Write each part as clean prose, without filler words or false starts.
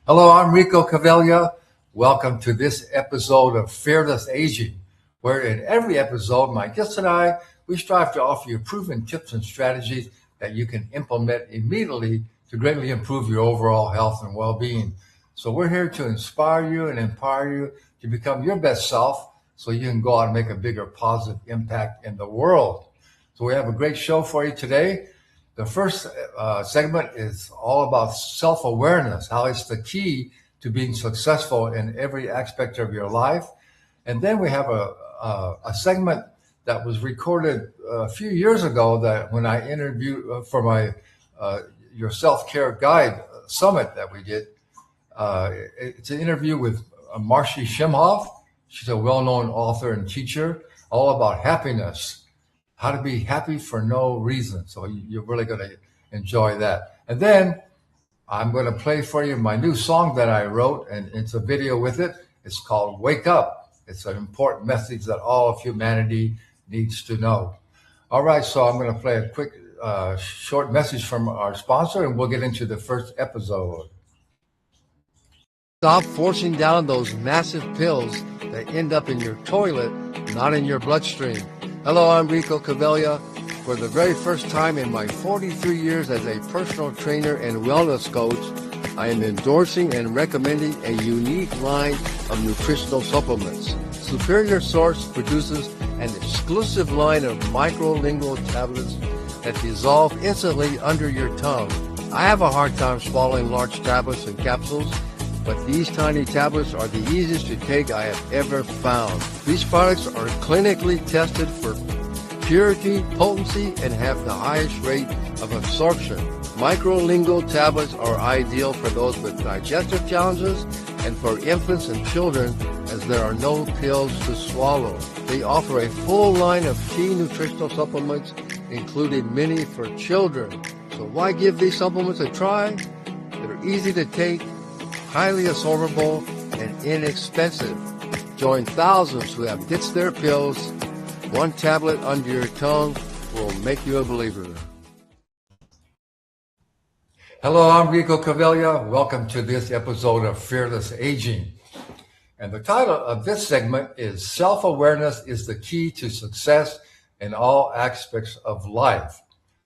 Hello, I'm Rico Cavaglia. Welcome to this episode of Fearless Aging, where in every episode, my guests and I, we strive to offer you proven tips and strategies that you can implement immediately to greatly improve your overall health and well-being. So we're here to inspire you and empower you to become your best self so you can go out and make a bigger positive impact in the world. So we have a great show for you today. The first segment is all about self-awareness, how it's the key to being successful in every aspect of your life. And then we have a segment that was recorded a few years ago that when I interviewed for my your self-care guide summit that we did. It's an interview with Marci Shimoff. She's a well-known author and teacher, all about happiness. How to be happy for no reason. So you're really going to enjoy that. And then I'm going to play for you my new song that I wrote, and it's a video with it. It's called Wake Up. It's an important message that all of humanity needs to know. All right, so I'm going to play a quick, short message from our sponsor, and we'll get into the first episode. Stop forcing down those massive pills that end up in your toilet, not in your bloodstream. Hello, I'm Rico Cavaglia. For the very first time in my 43 years as a personal trainer and wellness coach, I am endorsing and recommending a unique line of nutritional supplements. Superior Source produces an exclusive line of microlingual tablets that dissolve instantly under your tongue. I have a hard time swallowing large tablets and capsules, but these tiny tablets are the easiest to take I have ever found. These products are clinically tested for purity, potency, and have the highest rate of absorption. Microlingual tablets are ideal for those with digestive challenges and for infants and children, as there are no pills to swallow. They offer a full line of key nutritional supplements, including many for children. So why give these supplements a try? They're easy to take, highly absorbable, and inexpensive. Join thousands who have ditched their pills. One tablet under your tongue will make you a believer. Hello, I'm Rico Cavaglia. Welcome to this episode of Fearless Aging. And the title of this segment is Self-Awareness is the Key to Success in All Aspects of Life.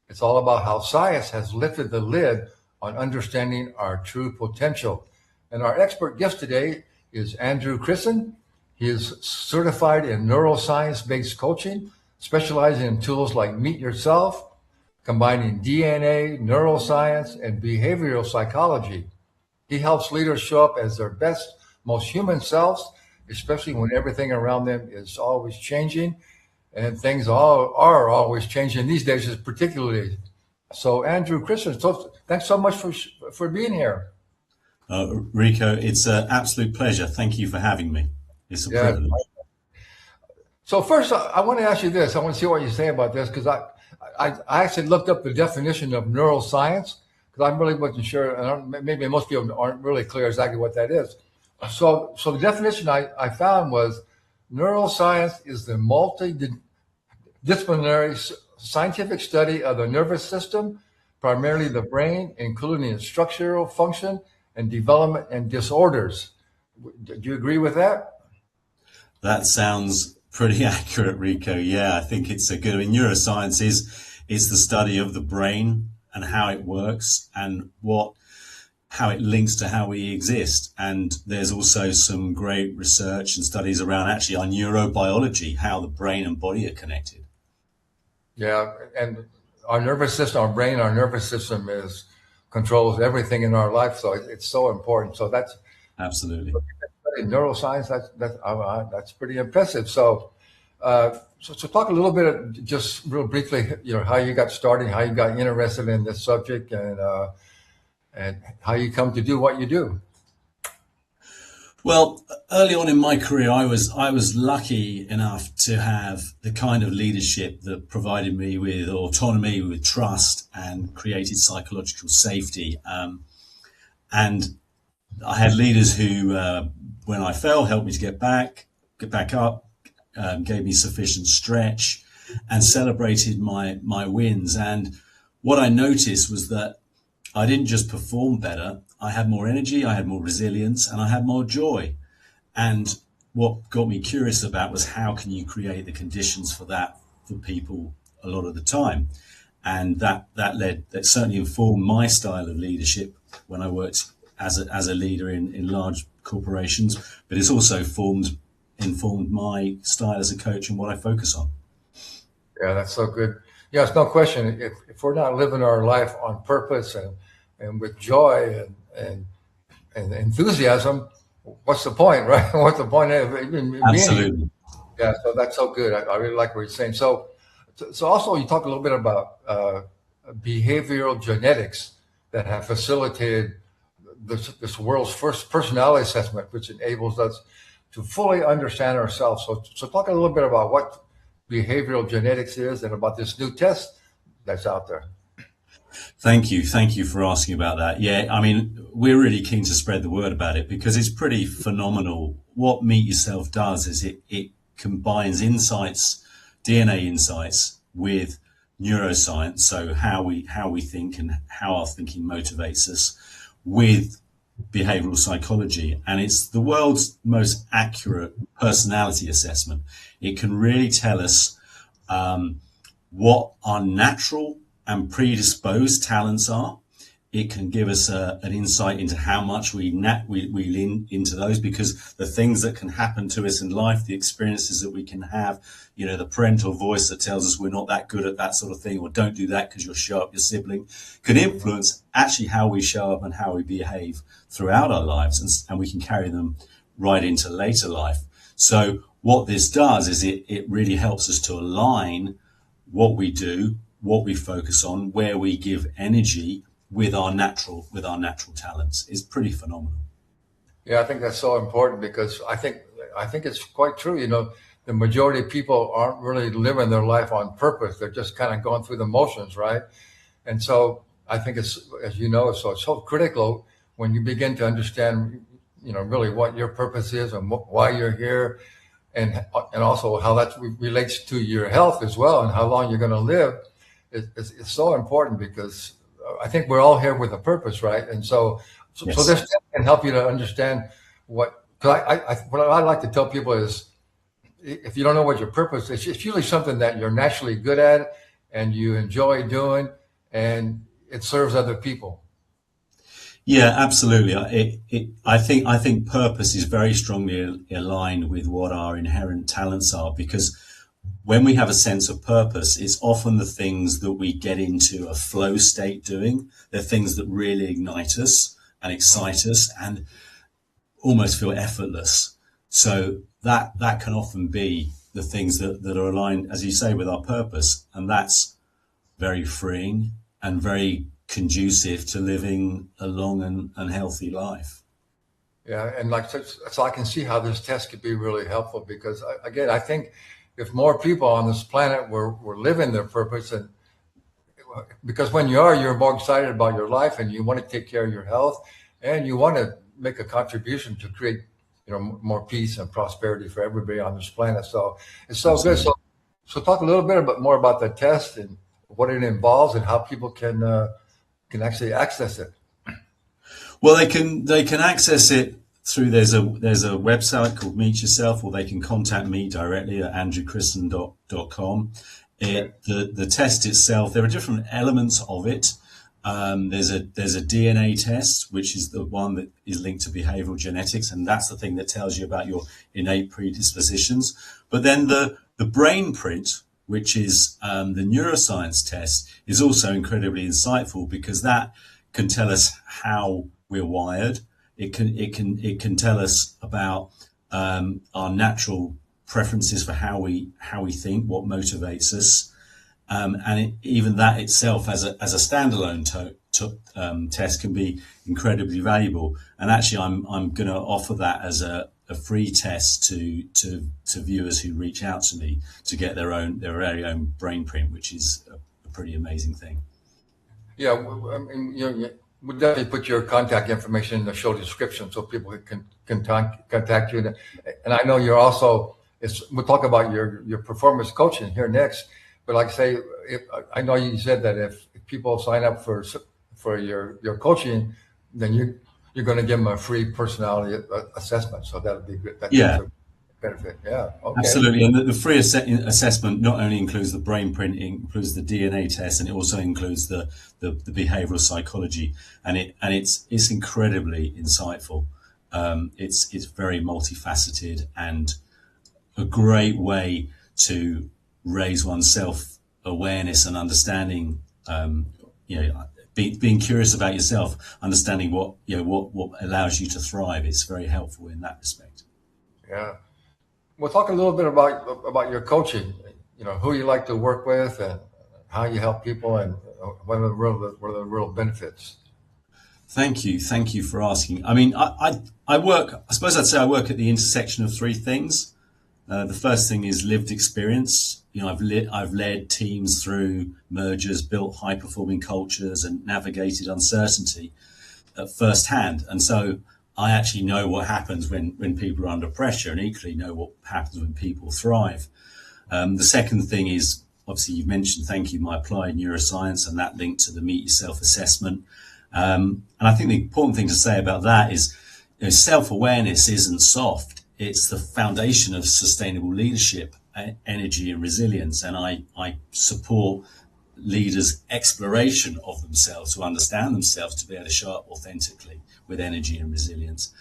It's all about how science has lifted the lid on understanding our true potential. And our expert guest today is Andrew Krisson. He is certified in neuroscience-based coaching, specializing in tools like Meet Yourself, combining DNA, neuroscience, and behavioral psychology. He helps leaders show up as their best, most human selves, especially when everything around them is always changing, and things are always changing these days, particularly. So, Andrew Krisson, thanks so much for being here. Rico, it's an absolute pleasure. Thank you for having me. It's a privilege. So first, I want to ask you this. I want to see what you say about this, because I actually looked up the definition of neuroscience, because I really wasn't sure, and maybe most people aren't really clear exactly what that is. So the definition I found was neuroscience is the multidisciplinary scientific study of the nervous system, primarily the brain, including its structural function and development and disorders. Do you agree with that? That sounds pretty accurate, Rico. Yeah, I think it's a good. Neuroscience is the study of the brain and how it works and how it links to how we exist. And there's also some great research and studies around actually our neurobiology, how the brain and body are connected. Yeah, and our nervous system, our brain, our nervous system controls everything in our life, so it's so important. So that's absolutely neuroscience. That's pretty impressive. So talk a little bit, just real briefly, how you got started, how you got interested in this subject, and how you come to do what you do. Well, early on in my career, I was lucky enough to have the kind of leadership that provided me with autonomy, with trust, and created psychological safety. And I had leaders who, when I fell, helped me to get back up, gave me sufficient stretch, and celebrated my wins. And what I noticed was that I didn't just perform better, I had more energy, I had more resilience, and I had more joy. And what got me curious about was how can you create the conditions for that for people a lot of the time. And that certainly informed my style of leadership when I worked as a leader in large corporations, but it's also informed my style as a coach and what I focus on. Yeah, that's so good. Yeah, it's no question. If we're not living our life on purpose and with joy and enthusiasm, what's the point, right? What's the point of even being here? Absolutely. Yeah, so that's so good. I really like what you're saying. So also you talk a little bit about behavioral genetics that have facilitated this world's first personality assessment, which enables us to fully understand ourselves. So talk a little bit about what behavioral genetics is and about this new test that's out there. Thank you. Thank you for asking about that. Yeah, I mean, we're really keen to spread the word about it because it's pretty phenomenal. What Meet Yourself does is it combines insights, DNA insights with neuroscience, so how we think and how our thinking motivates us, with behavioral psychology. And it's the world's most accurate personality assessment. It can really tell us what our natural and predisposed talents are. It can give us an insight into how much we lean into those, because the things that can happen to us in life, the experiences that we can have, the parental voice that tells us we're not that good at that sort of thing, or don't do that because you'll show up your sibling, can influence actually how we show up and how we behave throughout our lives, and we can carry them right into later life. So what this does is it really helps us to align what we do, what we focus on, where we give energy with our natural talents. Is pretty phenomenal. Yeah, I think that's so important because I think it's quite true. The majority of people aren't really living their life on purpose. They're just kind of going through the motions, right? And so I think it's, as you know, it's so critical when you begin to understand, really what your purpose is and why you're here, and also how that relates to your health as well and how long you're going to live. It's so important because I think we're all here with a purpose, right? And so Yes. this can help you to understand what. Because what I like to tell people is, if you don't know what your purpose is, it's usually something that you're naturally good at and you enjoy doing, and it serves other people. Yeah, absolutely. I think purpose is very strongly aligned with what our inherent talents are, because when we have a sense of purpose, it's often the things that we get into a flow state doing. They're things that really ignite us and excite us and almost feel effortless. So that can often be the things that are aligned, as you say, with our purpose. And that's very freeing and very conducive to living a long and healthy life. Yeah, and so I can see how this test could be really helpful because again, I think if more people on this planet were living their purpose, and because when you're more excited about your life and you want to take care of your health and you want to make a contribution to create, more peace and prosperity for everybody on this planet. So it's so good. Absolutely. So talk a little bit more about the test and what it involves and how people can actually access it. Well, they can access it through there's a website called Meet Yourself, or they can contact me directly at andrewkrisson.com. The test itself, there are different elements of it. There's a DNA test, which is the one that is linked to behavioral genetics, and that's the thing that tells you about your innate predispositions. But then the brain print, which is the neuroscience test, is also incredibly insightful because that can tell us how we're wired. It can tell us about our natural preferences for how we think, what motivates us, and even that itself as a standalone test can be incredibly valuable. And actually, I'm going to offer that as a free test to viewers who reach out to me to get their very own brain print, which is a pretty amazing thing. Yeah, I mean, we'll definitely put your contact information in the show description so people can contact you. And I know you're also, we'll talk about your performance coaching here next. But like I say, I know you said that if people sign up for your coaching, then you're going to give them a free personality assessment. So that'll be good. That's Yeah, a benefit. Yeah. Okay. absolutely. And the free assessment not only includes the brain printing, includes the DNA test, and it also includes the behavioral psychology, and it's incredibly insightful. It's very multifaceted and a great way to raise one's self awareness and understanding. Being curious about yourself, understanding what allows you to thrive. It's very helpful in that respect. Yeah. We'll talk a little bit about your coaching. Who you like to work with and how you help people, and what are the real benefits. Thank you for asking. I mean, I work. I suppose I'd say I work at the intersection of three things. The first thing is lived experience. I've led teams through mergers, built high performing cultures, and navigated uncertainty firsthand. And so I actually know what happens when people are under pressure, and equally know what happens when people thrive. The second thing is, obviously, you've mentioned, thank you, my applied neuroscience and that link to the Meet Yourself assessment. And I think the important thing to say about that is, self-awareness isn't soft. It's the foundation of sustainable leadership, energy and resilience. And I support leaders' exploration of themselves, to understand themselves, to be able to show up authentically with energy and resilience.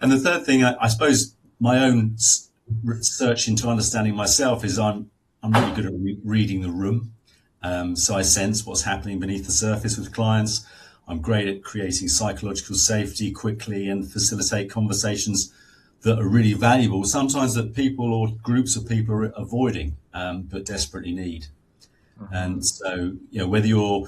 And the third thing, I suppose, my own search into understanding myself is I'm really good at reading the room. So I sense what's happening beneath the surface with clients. I'm great at creating psychological safety quickly and facilitate conversations that are really valuable, sometimes that people or groups of people are avoiding, but desperately need. Mm-hmm. And so, whether you're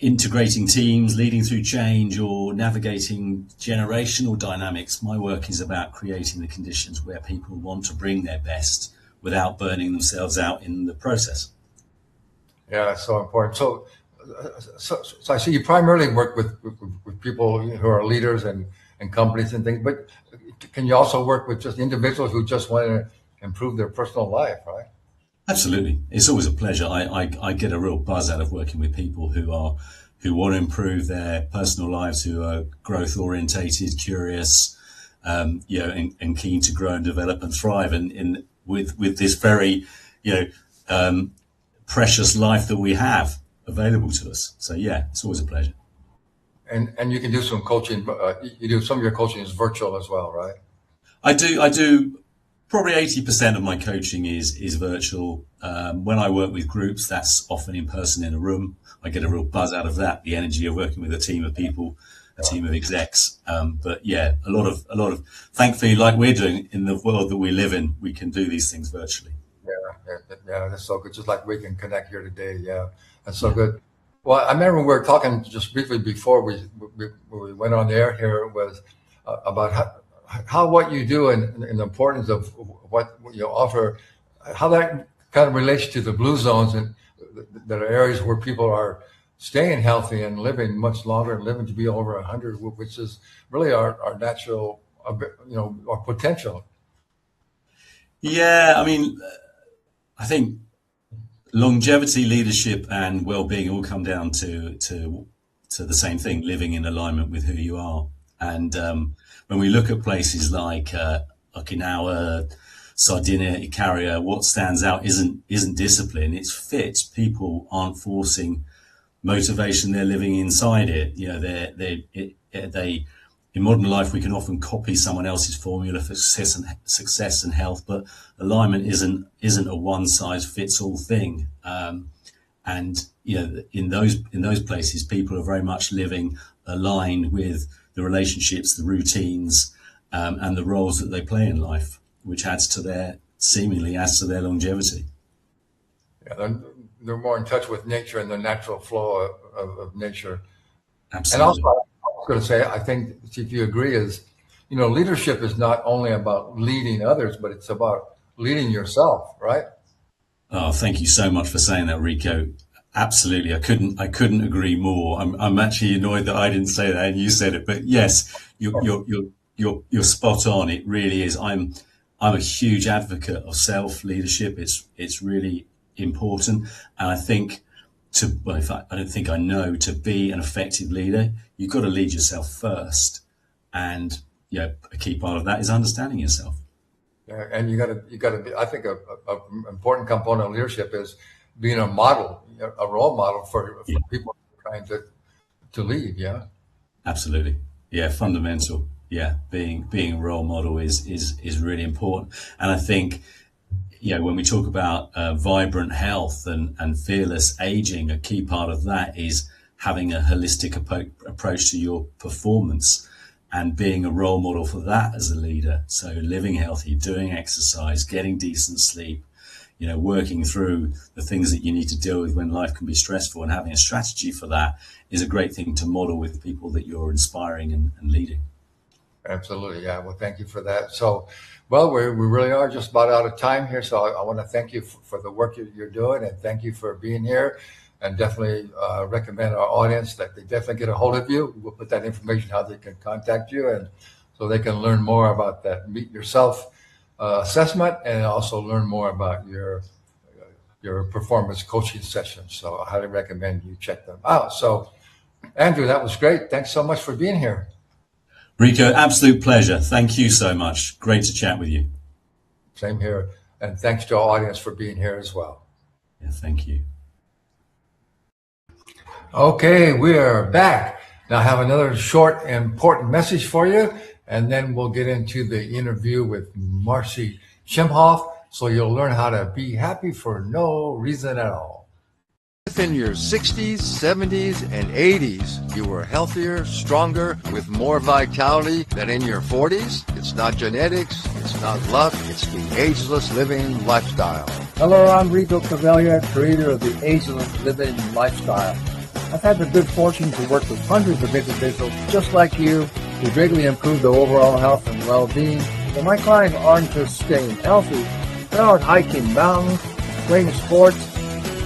integrating teams, leading through change, or navigating generational dynamics, my work is about creating the conditions where people want to bring their best without burning themselves out in the process. Yeah, that's so important. So I see you primarily work with people who are leaders and companies and things, but can you also work with just individuals who just want to improve their personal life, right? Absolutely. It's always a pleasure. I get a real buzz out of working with people who want to improve their personal lives, who are growth orientated, curious, and keen to grow and develop and thrive, and with this very, precious life that we have available to us. So yeah, it's always a pleasure. And you can do some coaching. You do some of your coaching is virtual as well, right? I do. Probably 80% of my coaching is virtual. When I work with groups, that's often in person in a room. I get a real buzz out of that, the energy of working with a team of people, a team of execs. But yeah, a lot of, thankfully, like we're doing in the world that we live in, we can do these things virtually. Yeah, that's so good. Just like we can connect here today. Yeah, that's so good. Well, I remember we were talking just briefly before we went on the air here was about how what you do and the importance of what you offer, how that kind of relates to the blue zones and that are areas where people are staying healthy and living much longer and living to be over 100, which is really our natural, our potential. Yeah, I mean, I think longevity, leadership, and well-being all come down to the same thing: living in alignment with who you are. And when we look at places like Okinawa, Sardinia, Ikaria, what stands out isn't discipline; it's fit. People aren't forcing motivation; they're living inside it. They in modern life we can often copy someone else's formula for success and health, but alignment isn't a one-size-fits-all thing. And in those places, people are very much living aligned with the relationships, the routines, and the roles that they play in life, which seemingly adds to their longevity. Yeah, they're more in touch with nature and the natural flow of nature. Absolutely. And also, I was going to say, I think if you agree, is leadership is not only about leading others, but it's about leading yourself, right? Oh, thank you so much for saying that, Rico. Absolutely, I couldn't agree more. I'm actually annoyed that I didn't say that and you said it, but yes, you're spot on. It really is. I'm a huge advocate of self leadership. It's really important, and I think in fact, I don't think I know, to be an effective leader, you've got to lead yourself first. And a key part of that is understanding yourself. Yeah, and you got to be. I think a important component of leadership is being a model, a role model for people trying to lead. Yeah, absolutely. Yeah, fundamental. Yeah, being a role model is really important. And I think when we talk about vibrant health and fearless aging, a key part of that is having a holistic approach to your performance and being a role model for that as a leader. So living healthy, doing exercise, getting decent sleep, working through the things that you need to deal with when life can be stressful, and having a strategy for that is a great thing to model with people that you're inspiring and leading. Absolutely. Yeah. Well, thank you for that. So, well, we really are just about out of time here. So I want to thank you for the work you're doing, and thank you for being here, and definitely recommend our audience that they definitely get a hold of you. We'll put that information how they can contact you, and so they can learn more about that Meet Yourself assessment, and also learn more about your performance coaching sessions. So I highly recommend you check them out. So, Andrew, that was great. Thanks so much for being here. Rico, absolute pleasure. Thank you so much. Great to chat with you. Same here. And thanks to our audience for being here as well. Yeah, thank you. Okay, we are back. Now I have another short, important message for you, and then we'll get into the interview with Marci Shimoff, so you'll learn how to be happy for no reason at all. In your 60s, 70s, and 80s, you were healthier, stronger, with more vitality than in your 40s. It's not genetics, it's not luck, it's the ageless living lifestyle. Hello, I'm Rico Cavaglia, creator of the Ageless Living Lifestyle. I've had the good fortune to work with hundreds of individuals just like you to greatly improve their overall health and well-being. But my clients aren't just staying healthy, they're out hiking mountains, playing sports,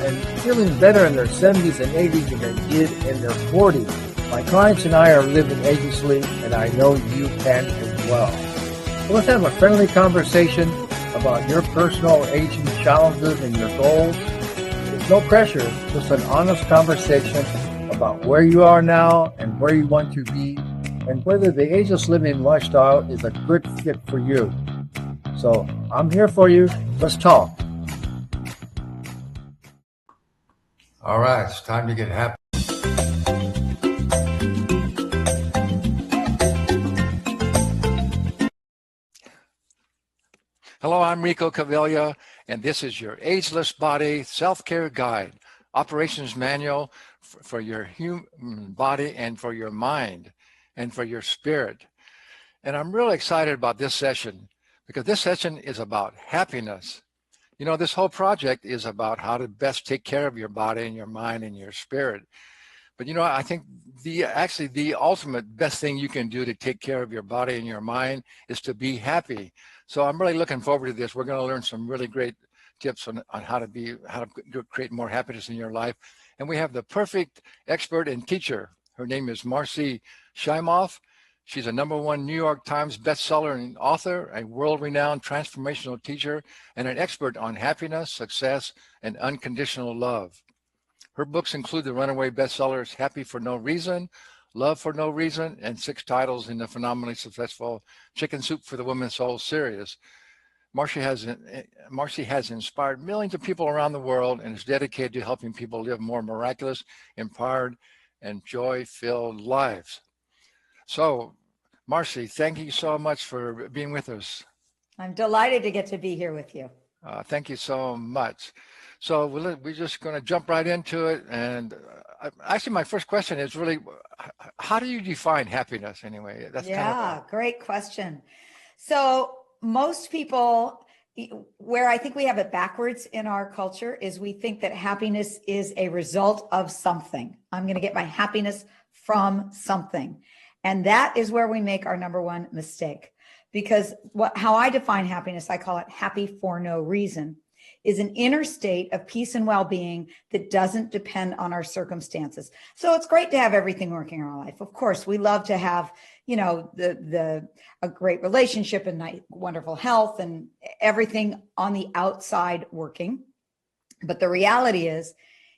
and feeling better in their 70s and 80s than they did in their 40s. My clients and I are living agelessly, and I know you can as well. So let's have a friendly conversation about your personal aging challenges and your goals. There's no pressure, just an honest conversation about where you are now and where you want to be, and whether the ageless living lifestyle is a good fit for you. So I'm here for you. Let's talk. All right, it's time to get happy. Hello, I'm Rico Cavaglia, and this is your Ageless Body Self-Care Guide, Operations Manual for your human body and for your mind and for your spirit. And I'm really excited about this session because this session is about happiness. You know, this whole project is about how to best take care of your body and your mind and your spirit. But, you know, I think the ultimate best thing you can do to take care of your body and your mind is to be happy. So I'm really looking forward to this. We're going to learn some really great tips on how to create more happiness in your life. And we have the perfect expert and teacher. Her name is Marci Shimoff. She's a #1 New York Times bestseller and author, a world-renowned transformational teacher, and an expert on happiness, success, and unconditional love. Her books include the runaway bestsellers Happy for No Reason, Love for No Reason, and 6 titles in the phenomenally successful Chicken Soup for the Women's Soul series. Marci has inspired millions of people around the world and is dedicated to helping people live more miraculous, empowered, and joy-filled lives. So, Marci, thank you so much for being with us. I'm delighted to get to be here with you. Thank you so much. So we're just going to jump right into it. And actually, my first question is really, how do you define happiness anyway? That's great question. So most people, where I think we have it backwards in our culture, is we think that happiness is a result of something. I'm going to get my happiness from something. And that is where we make our #1 mistake. Because how I define happiness, I call it happy for no reason, is an inner state of peace and well-being that doesn't depend on our circumstances. So it's great to have everything working in our life. Of course, we love to have, you know, a great relationship and wonderful health and everything on the outside working. But the reality is,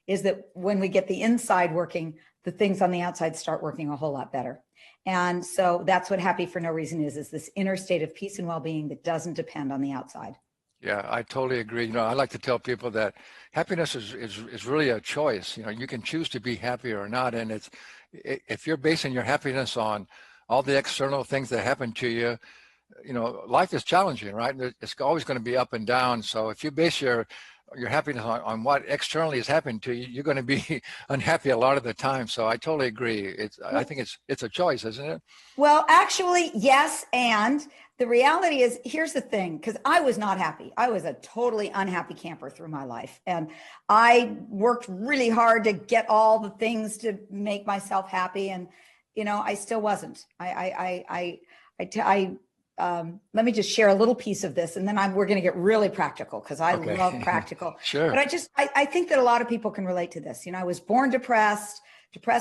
is that when we get the inside working, the things on the outside start working a whole lot better. And so that's what Happy for No Reason is this inner state of peace and well-being that doesn't depend on the outside. Yeah, I totally agree. I like to tell people that happiness is really a choice. You can choose to be happy or not. And if you're basing your happiness on all the external things that happen to you, life is challenging, right? It's always going to be up and down. So if you base your happiness on what externally is happening to you, you're going to be unhappy a lot of the time. So I totally agree. I think it's a choice, isn't it? Well, actually, yes. And the reality is, here's the thing, because I was not happy. I was a totally unhappy camper through my life. And I worked really hard to get all the things to make myself happy. And, I still wasn't. Let me just share a little piece of this, and then we're going to get really practical, because I love practical. Sure. But I think that a lot of people can relate to this. I was born depressed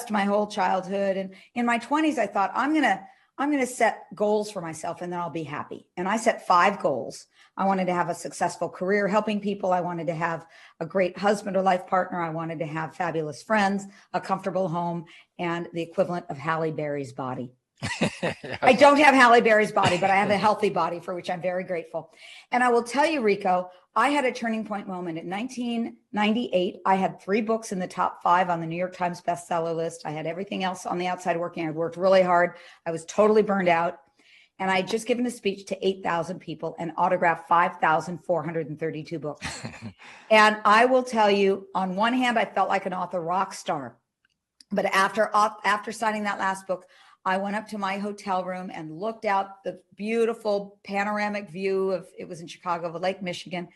my whole childhood. And in my 20s, I thought, I'm going to set goals for myself and then I'll be happy. And I set 5 goals. I wanted to have a successful career helping people. I wanted to have a great husband or life partner. I wanted to have fabulous friends, a comfortable home, and the equivalent of Halle Berry's body. I don't have Halle Berry's body, but I have a healthy body, for which I'm very grateful. And I will tell you, Rico, I had a turning point moment in 1998. I had 3 books in the top 5 on the New York Times bestseller list. I had everything else on the outside working. I worked really hard. I was totally burned out. And I had just given a speech to 8,000 people and autographed 5,432 books. And I will tell you, on one hand, I felt like an author rock star. But after signing that last book, I went up to my hotel room and looked out the beautiful panoramic view it was in Chicago, of Lake Michigan.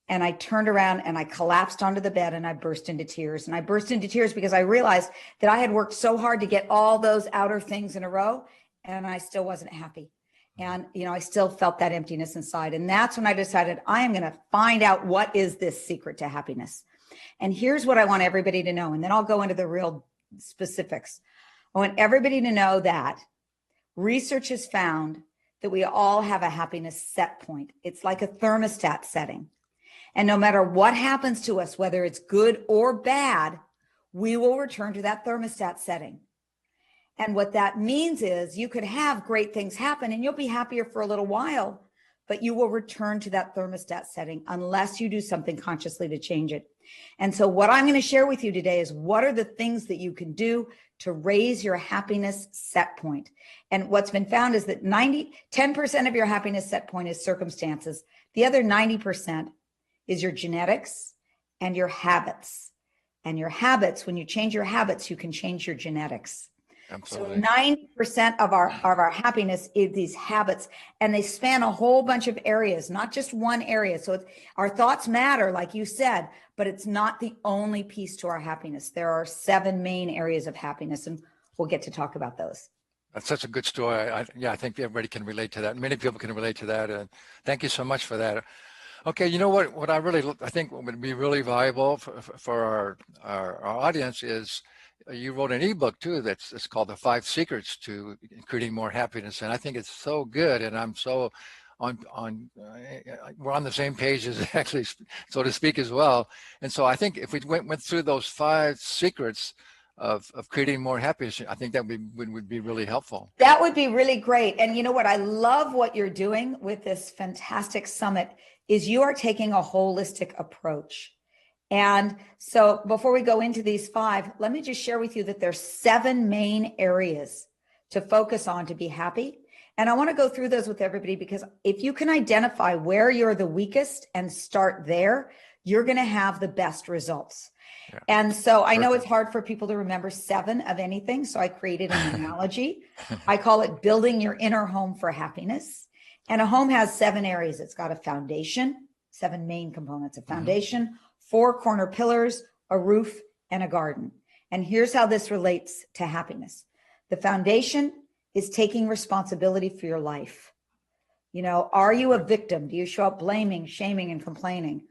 And I turned around and I collapsed onto the bed and I burst into tears. And I burst into tears because I realized that I had worked so hard to get all those outer things in a row, and I still wasn't happy. And, I still felt that emptiness inside. And that's when I decided I am going to find out what is this secret to happiness. And here's what I want everybody to know. And then I'll go into the real specifics. I want everybody to know that research has found that we all have a happiness set point. It's like a thermostat setting. And no matter what happens to us, whether it's good or bad, we will return to that thermostat setting. And what that means is you could have great things happen and you'll be happier for a little while, but you will return to that thermostat setting unless you do something consciously to change it. And so what I'm going to share with you today is what are the things that you can do to raise your happiness set point. And what's been found is that 10% of your happiness set point is circumstances. The other 90% is your genetics and your habits. And your habits, when you change your habits, you can change your genetics. Absolutely. So 90% of our happiness is these habits, and they span a whole bunch of areas, not just one area. So our thoughts matter, like you said, but it's not the only piece to our happiness. There are 7 main areas of happiness, and we'll get to talk about those. That's such a good story. I think everybody can relate to that. Many people can relate to that. And thank you so much for that. Okay, you know what I think would be really valuable for our audience is you wrote an ebook too it's called The 5 Secrets to Creating More Happiness, and I think it's so good, and I'm so we're on the same page as actually, so to speak, as well. And so I think if we went through those 5 secrets of creating more happiness, I think that would be really helpful. That would be really great. And you know what? I love what you're doing with this fantastic summit is you are taking a holistic approach. And so before we go into these 5, let me just share with you that there's 7 main areas to focus on to be happy. And I want to go through those with everybody, because if you can identify where you're the weakest and start there, you're going to have the best results. Yeah. And so I know it's hard for people to remember 7 of anything. So I created an analogy. I call it building your inner home for happiness. And a home has 7 areas. It's got a foundation, 7 main components: a foundation, 4 corner pillars, a roof, and a garden. And here's how this relates to happiness. The foundation is taking responsibility for your life. Are you a victim? Do you show up blaming, shaming, and complaining?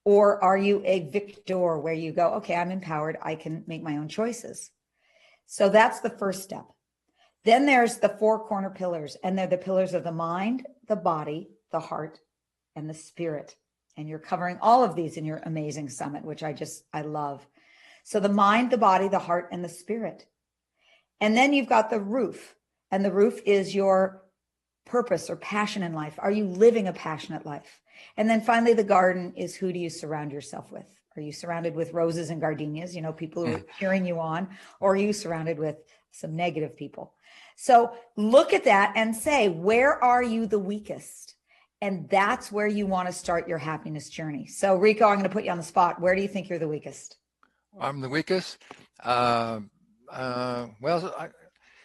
Or are you a victor where you go, okay, I'm empowered, I can make my own choices? So that's the first step. Then there's the 4 corner pillars, and they're the pillars of the mind, the body, the heart, and the spirit. And you're covering all of these in your amazing summit, which I love. So the mind, the body, the heart, and the spirit. And then you've got the roof. And the roof is your purpose or passion in life. Are you living a passionate life? And then finally, the garden is, who do you surround yourself with? Are you surrounded with roses and gardenias, people who are cheering you on, or are you surrounded with some negative people? So look at that and say, where are you the weakest? And that's where you want to start your happiness journey. So Rico, I'm going to put you on the spot. Where do you think you're the weakest? I'm the weakest. Well,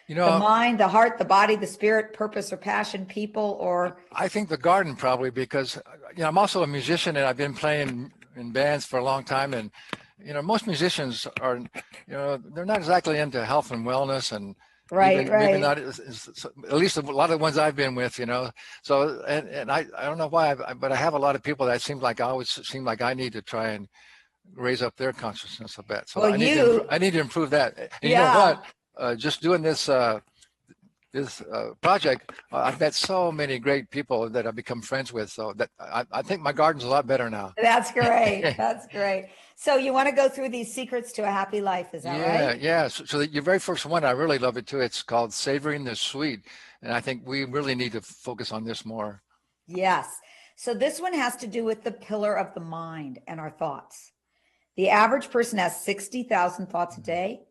the mind, the heart, the body, the spirit, purpose or passion, people, or I think the garden probably, because I'm also a musician and I've been playing in bands for a long time, and most musicians are they're not exactly into health and wellness, and maybe not, at least a lot of the ones I've been with, so and I don't know why, but I have a lot of people that always seem like I need to try and raise up their consciousness a bit. So I need to improve that. And you know what? Just doing this project, I've met so many great people that I've become friends with. So that I think my garden's a lot better now. That's great. That's great. So you want to go through these secrets to a happy life, is that right? Yeah. So your very first one, I really love it too. It's called Savoring the Sweet. And I think we really need to focus on this more. Yes. So this one has to do with the pillar of the mind and our thoughts. The average person has 60,000 thoughts a day.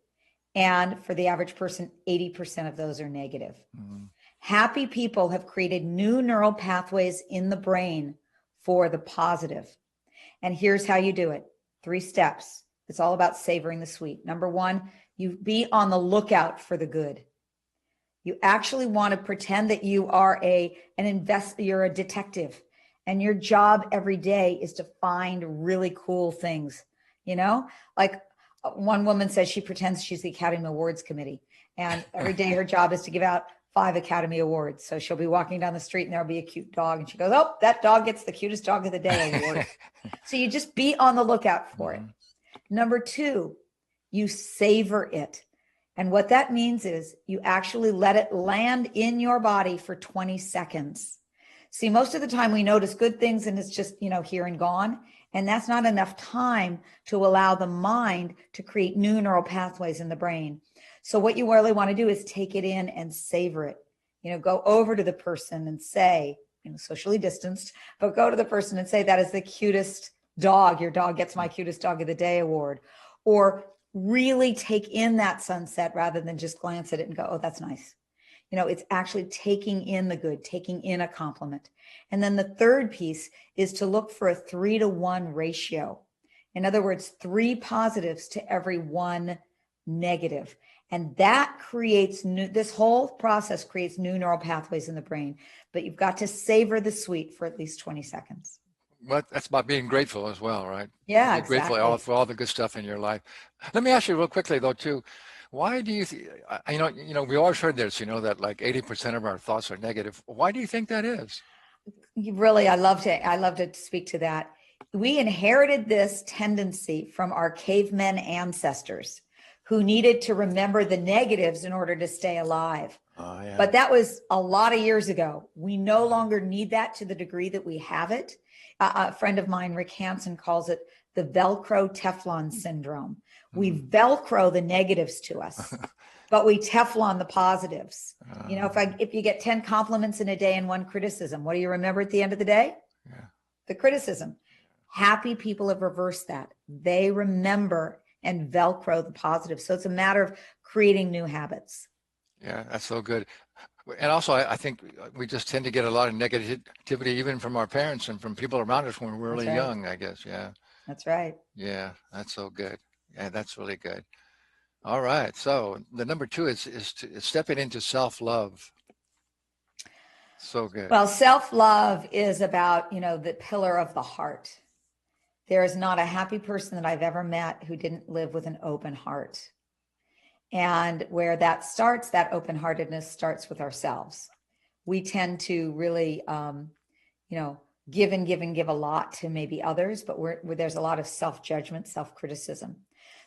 And for the average person, 80% of those are negative. Mm-hmm. Happy people have created new neural pathways in the brain for the positive. And here's how you do it. 3 steps. It's all about savoring the sweet. Number 1, you be on the lookout for the good. You actually want to pretend that you are you're a detective, and your job every day is to find really cool things, like one woman says she pretends she's the Academy Awards committee, and every day her job is to give out 5 Academy Awards. So she'll be walking down the street and there'll be a cute dog, and she goes, oh, that dog gets the cutest dog of the day award. So you just be on the lookout for it. Number 2, you savor it. And what that means is you actually let it land in your body for 20 seconds. See, most of the time we notice good things and it's just, here and gone. And that's not enough time to allow the mind to create new neural pathways in the brain. So what you really want to do is take it in and savor it. Go over to the person and say, socially distanced, but go to the person and say, that is the cutest dog. Your dog gets my cutest dog of the day award. Or really take in that sunset rather than just glance at it and go, oh, that's nice. It's actually taking in the good, taking in a compliment. And then the third piece is to look for a 3-to-1 ratio. In other words, 3 positives to every 1 negative. And that creates this whole process creates new neural pathways in the brain, but you've got to savor the sweet for at least 20 seconds. Well, that's about being grateful as well, right? Yeah, exactly. Grateful for all the good stuff in your life. Let me ask you real quickly though, too. Why do you, we always heard this, that like 80% of our thoughts are negative. Why do you think that is? Really, I love to speak to that. We inherited this tendency from our cavemen ancestors who needed to remember the negatives in order to stay alive. Oh, yeah. But that was a lot of years ago. We no longer need that to the degree that we have it. A friend of mine, Rick Hansen, calls it the Velcro Teflon syndrome. We Velcro the negatives to us, but we Teflon the positives. If you get 10 compliments in a day and 1 criticism, what do you remember at the end of the day? Yeah. The criticism. Happy people have reversed that. They remember and Velcro the positive. So it's a matter of creating new habits. Yeah, that's so good. And also, I think we just tend to get a lot of negativity even from our parents and from people around us when we're really young, I guess. Yeah. That's right. Yeah, that's so good. Yeah, that's really good. All right. So the number 2 is stepping into self-love. So good. Well, self-love is about, the pillar of the heart. There is not a happy person that I've ever met who didn't live with an open heart. And where that starts, that open-heartedness starts with ourselves. We tend to really, give a lot to maybe others, but there's a lot of self-judgment, self-criticism.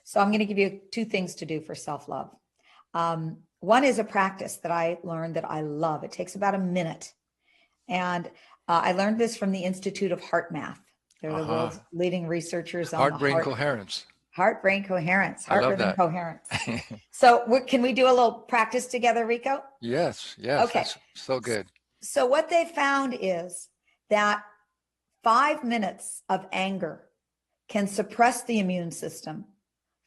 So I'm going to give you 2 things to do for self-love. One is a practice that I learned that I love. It takes about a minute. And I learned this from the Institute of Heart Math. They're the world's leading researchers on heart-brain coherence. Heart-brain coherence. I love Heart-rhythm that. coherence. So can we do a little practice together, Rico? Yes, Okay. that's so good. So what they found is that 5 minutes of anger can suppress the immune system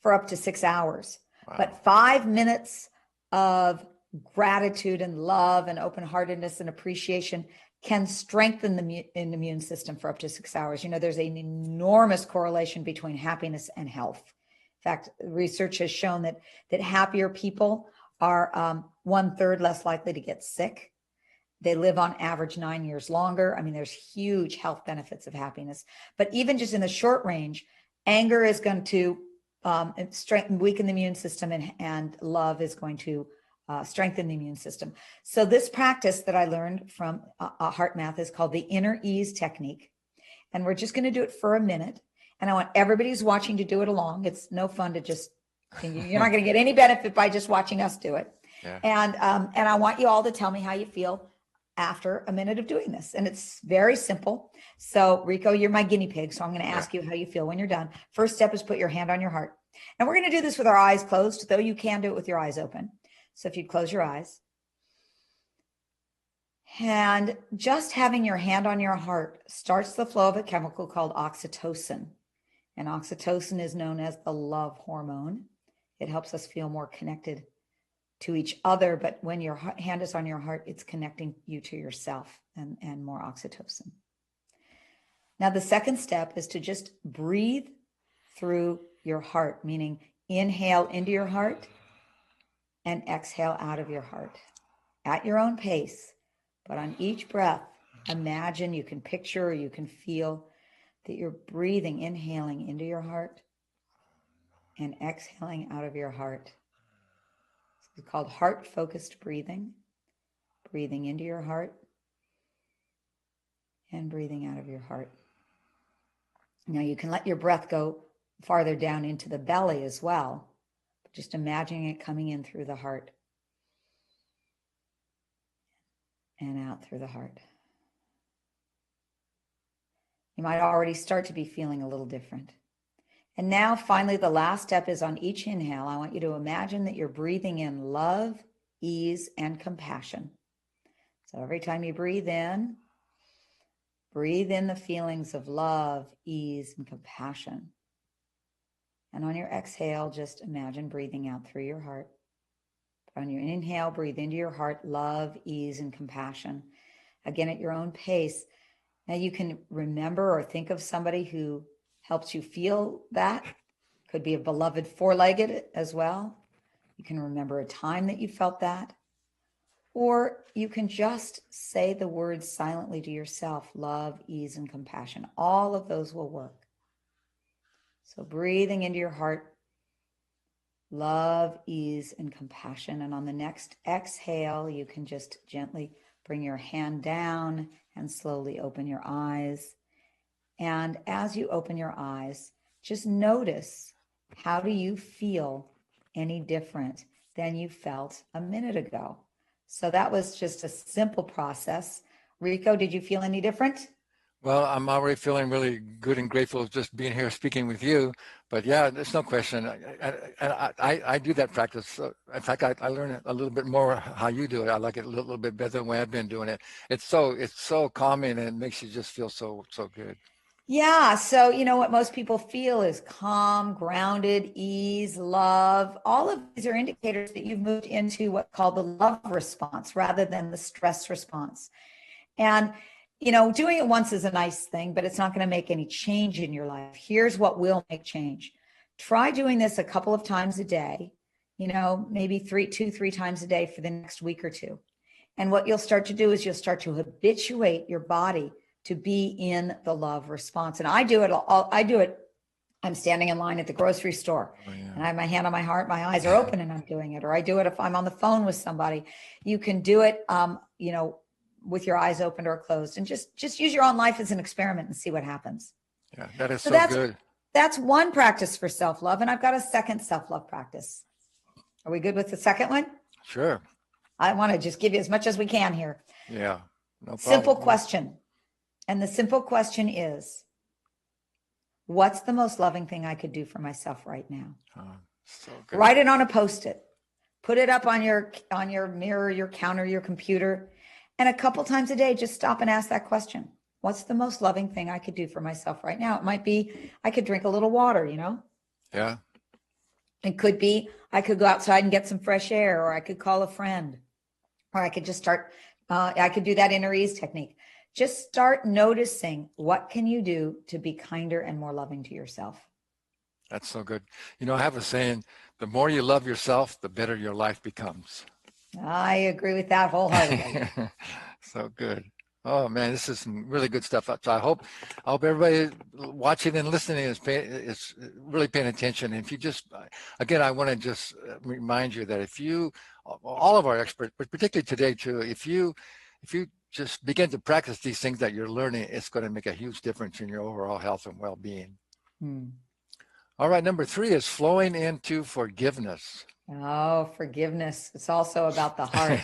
for up to 6 hours. Wow. But 5 minutes of gratitude and love and open-heartedness and appreciation can strengthen the immune system for up to 6 hours. You know, there's an enormous correlation between happiness and health. In fact, research has shown that happier people are 1/3 less likely to get sick. They live on average 9 years longer. I mean, there's huge health benefits of happiness. But even just in the short range, anger is going to weaken the immune system, and love is going to strengthen the immune system. So this practice that I learned from Heart Math is called the inner ease technique. And we're just going to do it for a minute. And I want everybody who's watching to do it along. It's no fun to just, you're not going to get any benefit by just watching us do it. Yeah. And I want you all to tell me how you feel after a minute of doing this. And it's very simple. So Rico, you're my guinea pig. So I'm going to ask you how you feel when you're done. First step is put your hand on your heart. And we're going to do this with our eyes closed, though you can do it with your eyes open. So if you'd close your eyes. And just having your hand on your heart starts the flow of a chemical called oxytocin. And oxytocin is known as the love hormone. It helps us feel more connected to each other, but when your hand is on your heart, it's connecting you to yourself and more oxytocin. Now, the second step is to just breathe through your heart, meaning inhale into your heart and exhale out of your heart at your own pace. But on each breath, imagine, you can picture, or you can feel that you're breathing, inhaling into your heart and exhaling out of your heart. It's called heart-focused breathing. Breathing into your heart and breathing out of your heart. Now you can let your breath go farther down into the belly as well. Just imagining it coming in through the heart and out through the heart. You might already start to be feeling a little different. And now finally, the last step is on each inhale, I want you to imagine that you're breathing in love, ease, and compassion. So every time you breathe in the feelings of love, ease, and compassion. And on your exhale, just imagine breathing out through your heart. On your inhale, breathe into your heart, love, ease, and compassion. Again, at your own pace. Now you can remember or think of somebody who helps you feel that. Could be a beloved four-legged as well. You can remember a time that you felt that. Or you can just say the words silently to yourself, love, ease, and compassion. All of those will work. So breathing into your heart, love, ease, and compassion. And on the next exhale, you can just gently bring your hand down and slowly open your eyes. And as you open your eyes, just notice, how do you feel any different than you felt a minute ago? So that was just a simple process. Rico, did you feel any different? Well, I'm already feeling really good and grateful just being here speaking with you. But yeah, there's no question. I do that practice. In fact, I learn a little bit more how you do it. I like it a little bit better than the way I've been doing it. It's so calming, and it makes you just feel so good. Yeah. So, you know, what most people feel is calm, grounded, ease, love. All of these are indicators that you've moved into what's called the love response rather than the stress response. And, you know, doing it once is a nice thing, but it's not going to make any change in your life. Here's what will make change. Try doing this a couple of times a day, you know, maybe 2-3 times a day for the next week or two. And what you'll start to do is you'll start to habituate your body to be in the love response. And I do it. I'm standing in line at the grocery store and I have my hand on my heart, my eyes are open and I'm doing it. Or I do it if I'm on the phone with somebody. You can do it, you know, with your eyes open or closed, and just use your own life as an experiment and see what happens. Yeah, that is so good. That's one practice for self-love. And I've got a second self-love practice. Are we good with the second one? Sure. I want to just give you as much as we can here. Yeah, no problem. Simple question. And the simple question is, what's the most loving thing I could do for myself right now? Oh, so good. Write it on a Post-it. Put it up on your mirror, your counter, your computer. And a couple times a day, just stop and ask that question. What's the most loving thing I could do for myself right now? It might be, I could drink a little water, Yeah. It could be, I could go outside and get some fresh air, or I could call a friend, or I could just start, I could do that inner ease technique. Just start noticing, what can you do to be kinder and more loving to yourself? That's so good. I have a saying, the more you love yourself, the better your life becomes. I agree with that wholeheartedly. So good. Oh man, this is some really good stuff. So I hope everybody watching and listening is really paying attention. And if you just, again, I want to just remind you that if you, all of our experts, but particularly today too, if you just begin to practice these things that you're learning, it's going to make a huge difference in your overall health and well-being. All right, number 3 is flowing into forgiveness. Oh, forgiveness. It's also about the heart.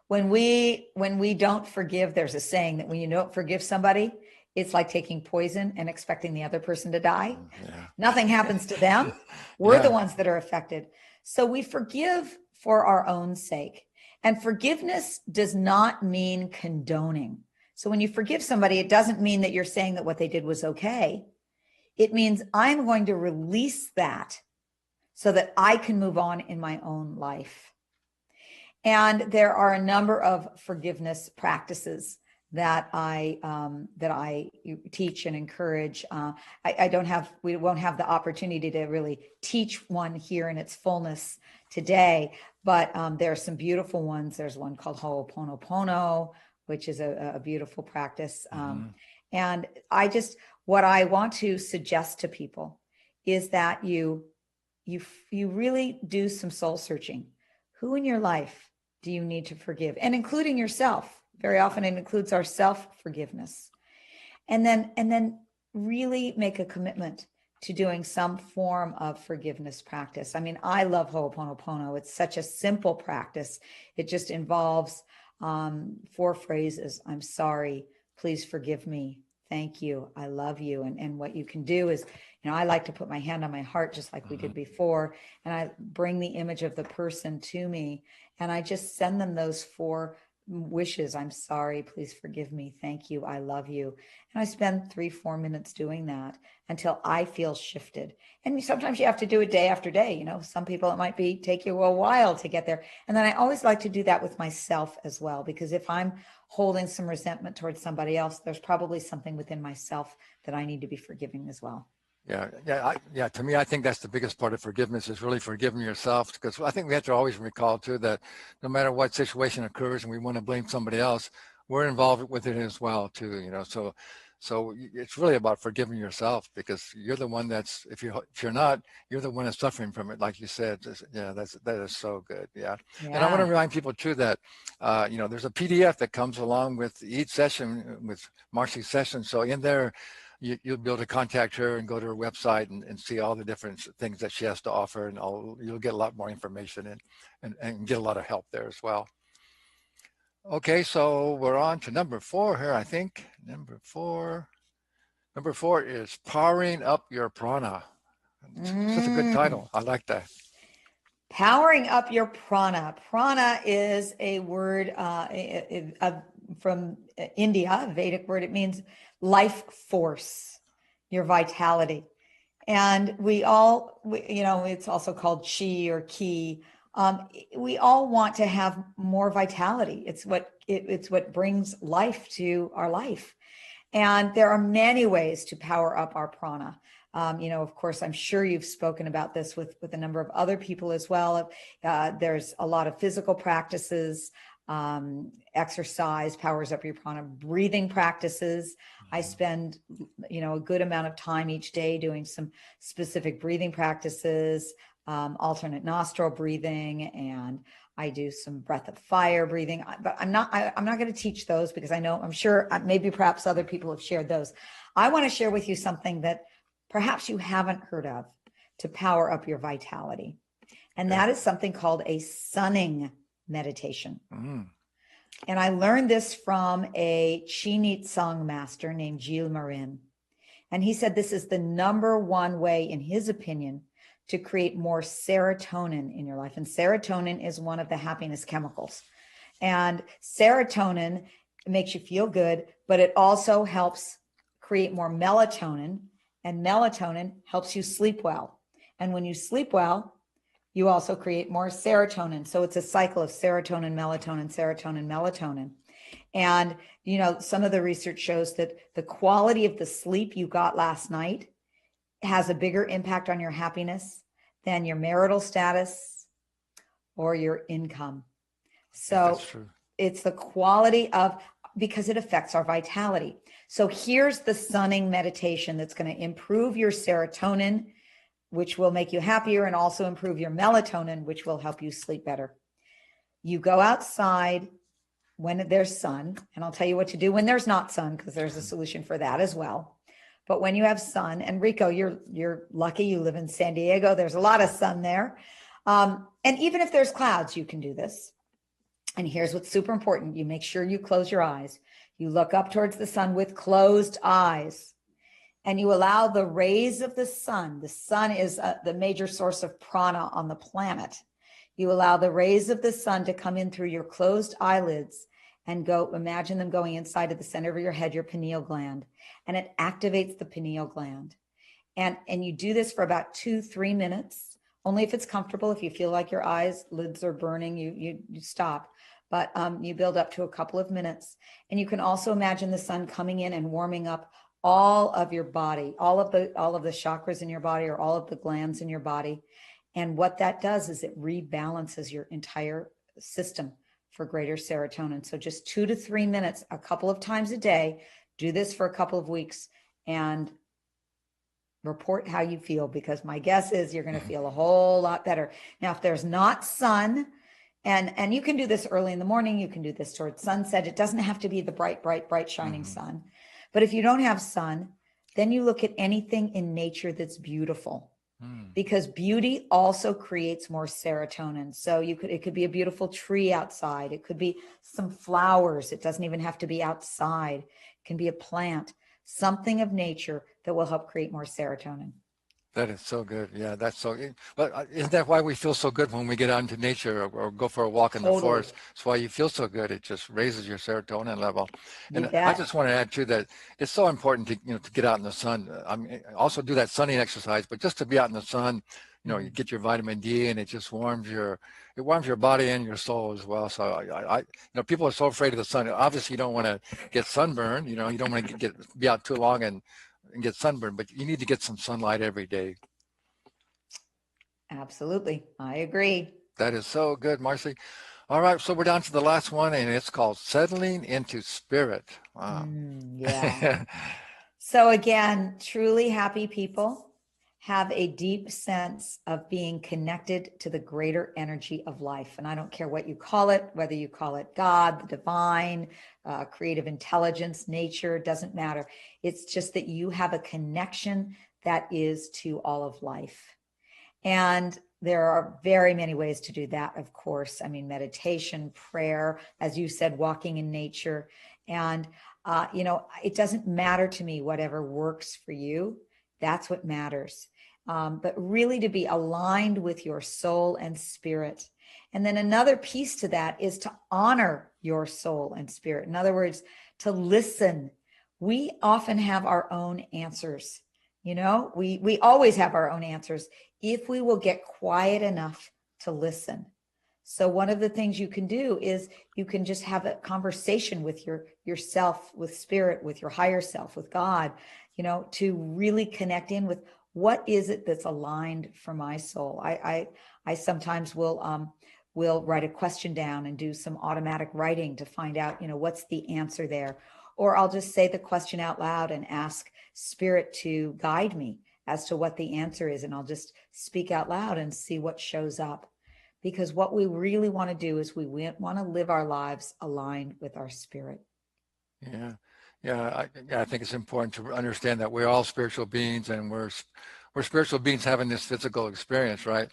When we don't forgive, there's a saying that when you don't forgive somebody, it's like taking poison and expecting the other person to die. Yeah. Nothing happens to them. We're the ones that are affected. So we forgive for our own sake. And forgiveness does not mean condoning. So when you forgive somebody, it doesn't mean that you're saying that what they did was okay. It means I'm going to release that so that I can move on in my own life. And there are a number of forgiveness practices that I teach and encourage. We won't have the opportunity to really teach one here in its fullness today, but there are some beautiful ones. There's one called Ho'oponopono, which is a beautiful practice. And what I want to suggest to people is that you really do some soul searching. Who in your life do you need to forgive? And including yourself. Very often it includes our self-forgiveness. And then really make a commitment to doing some form of forgiveness practice. I mean, I love Ho'oponopono. It's such a simple practice. It just involves 4 phrases. I'm sorry. Please forgive me. Thank you. I love you. And what you can do is, I like to put my hand on my heart, just like we did before, and I bring the image of the person to me, and I just send them those 4 wishes. I'm sorry. Please forgive me. Thank you. I love you. And I spend 3-4 minutes doing that until I feel shifted. And sometimes you have to do it day after day. Some people, it might take you a while to get there. And then I always like to do that with myself as well, because if I'm holding some resentment towards somebody else, there's probably something within myself that I need to be forgiving as well. Yeah. To me, I think that's the biggest part of forgiveness, is really forgiving yourself, because I think we have to always recall too that no matter what situation occurs and we want to blame somebody else, we're involved with it as well too. So it's really about forgiving yourself, because you're the one that's, if you're not, you're the one that's suffering from it, like you said. That is so good. Yeah. And I want to remind people too that there's a PDF that comes along with each session, with Marci's session. So in there, you'll be able to contact her and go to her website and see all the different things that she has to offer, and you'll get a lot more information and get a lot of help there as well. Okay, so we're on to number 4 here, I think. Number 4 is powering up your prana. That's a good title. I like that. Powering up your prana. Prana is a word from India, a Vedic word. It means life force, your vitality. And it's also called chi or ki. We all want to have more vitality. It's what brings life to our life. And there are many ways to power up our prana. Of course, I'm sure you've spoken about this with a number of other people as well. There's a lot of physical practices, exercise powers up your prana, breathing practices. I spend, a good amount of time each day doing some specific breathing practices, alternate nostril breathing, and I do some breath of fire breathing, but I'm not going to teach those, because I'm sure maybe perhaps other people have shared those. I want to share with you something that perhaps you haven't heard of to power up your vitality. And that is something called a sunning meditation. And I learned this from a Chi Tsung master named Gilles Marin. And he said this is the number one way, in his opinion, to create more serotonin in your life. And serotonin is one of the happiness chemicals. And serotonin makes you feel good, but it also helps create more melatonin, and melatonin helps you sleep well. And when you sleep well, you also create more serotonin. So it's a cycle of serotonin, melatonin, serotonin, melatonin. And, you know, some of the research shows that the quality of the sleep you got last night has a bigger impact on your happiness than your marital status or your income. So it's the quality of, because it affects our vitality. So here's the sunning meditation that's going to improve your serotonin, which will make you happier, and also improve your melatonin, which will help you sleep better. You go outside when there's sun, and I'll tell you what to do when there's not sun, because there's a solution for that as well. But when you have sun, and Rico, you're lucky you live in San Diego. There's a lot of sun there. And even if there's clouds, you can do this. And here's what's super important. You make sure you close your eyes. You look up towards the sun with closed eyes, and you allow the rays of the sun. The sun is the major source of prana on the planet. You allow the rays of the sun to come in through your closed eyelids and imagine them going inside of the center of your head, your pineal gland, and it activates the pineal gland. And you do this for about 2-3 minutes, only if it's comfortable. If you feel like your lids are burning, you stop. But you build up to a couple of minutes. And you can also imagine the sun coming in and warming up all of your body, all of the chakras in your body, or all of the glands in your body. And what that does is it rebalances your entire system for greater serotonin. So just 2 to 3 minutes, a couple of times a day. Do this for a couple of weeks and report how you feel, because my guess is you're going to feel a whole lot better. Now, if there's not sun, and you can do this early in the morning, you can do this towards sunset. It doesn't have to be the bright, shining sun. But if you don't have sun, then you look at anything in nature that's beautiful, because beauty also creates more serotonin. So it could be a beautiful tree outside. It could be some flowers. It doesn't even have to be outside. It can be a plant, something of nature that will help create more serotonin. That is so good. Yeah, that's so good. But isn't that why we feel so good when we get out into nature or go for a walk in the forest? It's why you feel so good. It just raises your serotonin level. And I just want to add too that it's so important to get out in the sun. I mean, also do that sunning exercise, but just to be out in the sun, you get your vitamin D, and it just warms your body and your soul as well. So people are so afraid of the sun. Obviously, you don't want to get sunburned. You don't want to be out too long and get sunburned, but you need to get some sunlight every day. Absolutely. I agree. That is so good, Marci. All right, so we're down to the last one, and it's called settling into spirit. Wow. Yeah. So again, truly happy people have a deep sense of being connected to the greater energy of life. And I don't care what you call it, whether you call it God, the divine, creative intelligence, nature, doesn't matter. It's just that you have a connection that is to all of life. And there are very many ways to do that, of course. I mean, meditation, prayer, as you said, walking in nature. And, it doesn't matter to me whatever works for you. That's what matters. But really to be aligned with your soul and spirit. And then another piece to that is to honor your soul and spirit. In other words, to listen. We often have our own answers. We always have our own answers if we will get quiet enough to listen. So one of the things you can do is you can just have a conversation with yourself, with spirit, with your higher self, with God, to really connect in with what is it that's aligned for my soul. I sometimes will write a question down and do some automatic writing to find out, what's the answer there. Or I'll just say the question out loud and ask spirit to guide me as to what the answer is. And I'll just speak out loud and see what shows up. Because what we really want to do is we want to live our lives aligned with our spirit. Yeah, I think it's important to understand that we're all spiritual beings, and we're spiritual beings having this physical experience, right?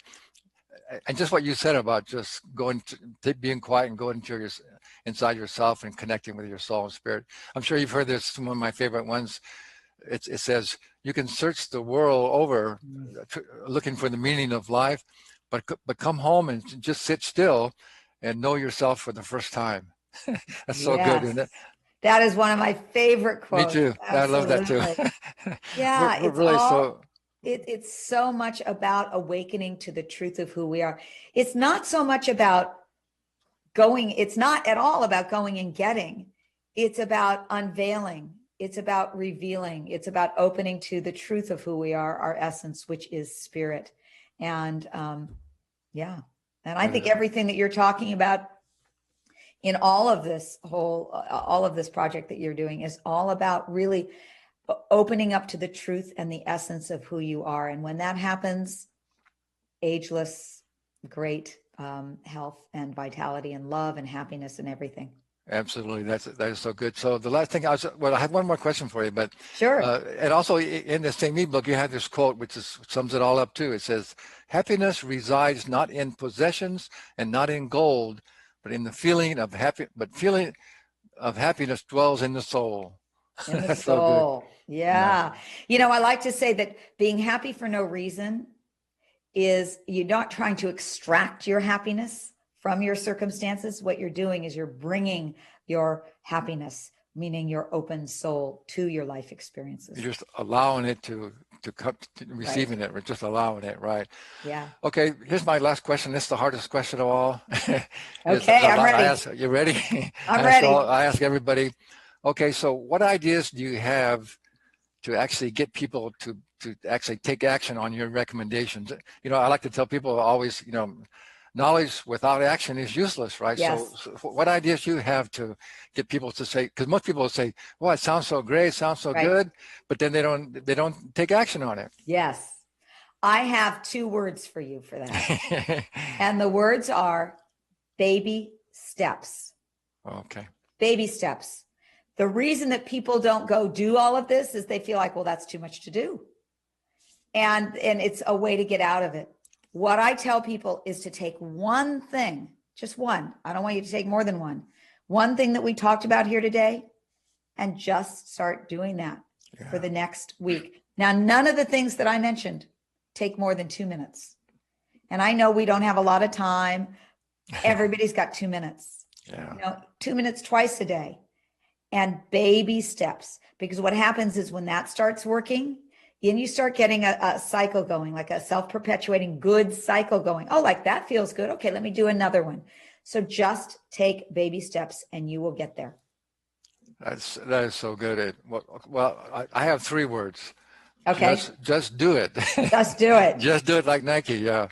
And just what you said about just going to being quiet and going into inside yourself and connecting with your soul and spirit. I'm sure you've heard this. One of my favorite ones it says you can search the world over looking for the meaning of life, but come home and just sit still and know yourself for the first time. That's so good, isn't it? That is one of my favorite quotes. Me too. I love that too. Yeah, we're really it's so much about awakening to the truth of who we are. It's not so much about it's not at all about going and getting. It's about unveiling. It's about revealing. It's about opening to the truth of who we are, our essence, which is spirit. And and I think everything that you're talking about in all of this project that you're doing is all about really opening up to the truth and the essence of who you are. And when that happens, ageless, great health and vitality and love and happiness and everything. Absolutely. That is so good. So the last thing I have one more question for you, but sure. And also in the same ebook, you have this quote, which sums it all up too. It says, happiness resides not in possessions and not in gold, but in the feeling of happiness dwells in the soul. In the soul. So yeah. I like to say that being happy for no reason is you're not trying to extract your happiness from your circumstances. What you're doing is you're bringing your happiness, meaning your open soul, to your life experiences. You're just allowing it to come, receiving it. We're just allowing it, right? Yeah. Okay, here's my last question. This is the hardest question of all. Okay, I'm ready. You ready? I'm ready. I ask everybody, okay, so what ideas do you have to actually get people to actually take action on your recommendations? I like to tell people always, knowledge without action is useless, right? Yes. So what ideas do you have to get people to say, because most people say, well, it sounds so great, it sounds so good, but then they don't take action on it. Yes. I have 2 words for you for that. And the words are baby steps. Okay. Baby steps. The reason that people don't go do all of this is they feel like, well, that's too much to do. And it's a way to get out of it. What I tell people is to take one thing, just one. I don't want you to take more than one thing that we talked about here today, and just start doing that for the next week. Now, none of the things that I mentioned take more than 2 minutes. And I know we don't have a lot of time. Everybody's got 2 minutes. 2 minutes twice a day, and baby steps. Because what happens is when that starts working, and you start getting a cycle going, like a self-perpetuating good cycle going. Oh, like that feels good. Okay, let me do another one. So just take baby steps and you will get there. That is so good. Well, I have 3 words. Okay. Just do it. Just do it. Just do it like Nike. Yeah.